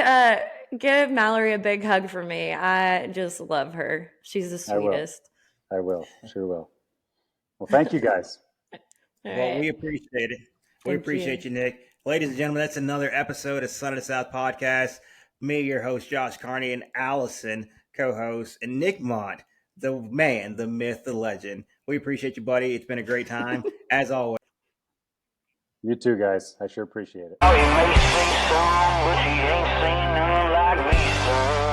give Mallory a big hug for me. I just love her. She's the sweetest. I will. Sure will. Well, thank you guys. Well, we appreciate it. We appreciate you, Nick. Ladies and gentlemen, that's another episode of Son of the South podcast. Me, your host, Josh Carney, and Allison, co-host, and Nick Mundt, the man, the myth, the legend. We appreciate you, buddy. It's been a great time, as always. You too, guys. I sure appreciate it. Oh, you may see some, but you ain't seen none like me, son.